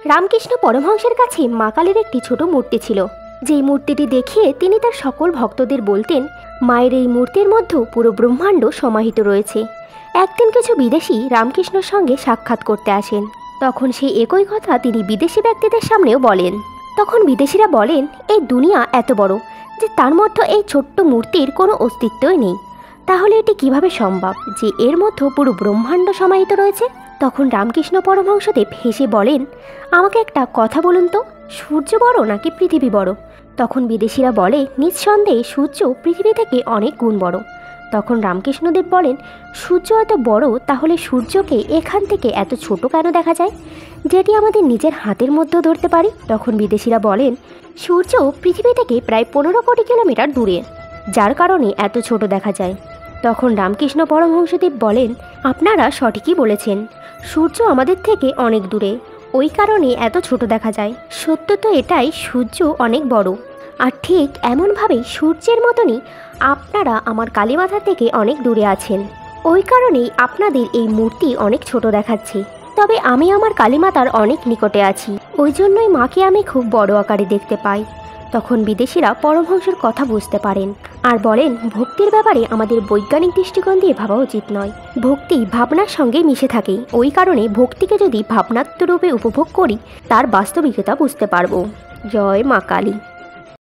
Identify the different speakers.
Speaker 1: রামকৃষ্ণ পরমহংসের কাছে মা কালীর একটি ছোট মূর্তি ছিল, যেই মূর্তিটি দেখিয়ে তিনি তার সকল ভক্তদের বলতেন, মায়ের এই মূর্তির মধ্যেও পুরো ব্রহ্মাণ্ড সমাহিত রয়েছে। একদিন কিছু বিদেশি রামকৃষ্ণর সঙ্গে সাক্ষাৎ করতে আসেন। তখন সেই একই কথা তিনি বিদেশি ব্যক্তিদের সামনেও বলেন। তখন বিদেশিরা বলেন, এই দুনিয়া এত বড় যে তার মধ্যে এই ছোট্ট মূর্তির কোনো অস্তিত্বই নেই। তাহলে এটি কিভাবে সম্ভব যে এর মধ্যে পুরো ব্রহ্মাণ্ড সমাহিত রয়েছে? তখন রামকৃষ্ণ পরমহংসদেব হেসে বলেন, আমাকে একটা কথা বলুন তো, সূর্য বড় নাকি পৃথিবী বড়? তখন বিদেশিরা বলে, নিঃসন্দেহে সূর্য পৃথিবী থেকে অনেক গুণ বড়। তখন রামকৃষ্ণদেব বলেন, সূর্য এত বড়, তাহলে সূর্যকে এখান থেকে এত ছোট কেন দেখা যায়, যেটি আমাদের নিজের হাতের মধ্যেও ধরতে পারি? তখন বিদেশিরা বলেন, সূর্য পৃথিবী থেকে প্রায় 15 কোটি কিলোমিটার দূরে, যার কারণে এত ছোট দেখা যায়। তখন রামকৃষ্ণ পরমহংসদেব বলেন, আপনারা সঠিকই বলেছেন, সূর্য আমাদের থেকে অনেক দূরে, ওই কারণে এত ছোট দেখা যায়। সত্য তো এটাই, সূর্য অনেক বড়, আর ঠিক এমনভাবেই সূর্যের মতনই আপনারা আমার কালীমাতা থেকে অনেক দূরে আছেন, ওই কারণেই আপনাদের এই মূর্তি অনেক ছোট দেখাচ্ছে। তবে আমি আমার কালীমাতার অনেক নিকটে আছি, ওই জন্যই মাকে আমি খুব বড় আকারে দেখতে পাই। তখন বিদেশিরা পরমহংসের কথা বুঝতে পারেন আর বলেন, ভক্তির ব্যাপারে আমাদের বৈজ্ঞানিক দৃষ্টিকোণ দিয়ে ভাবা উচিত নয়। ভক্তি ভাবনার সঙ্গে মিশে থাকে, ওই কারণে ভক্তিকে যদি ভাবনাত্মক রূপে উপভোগ করি, তার বাস্তবিকতা বুঝতে পারবো। জয় মা কালী।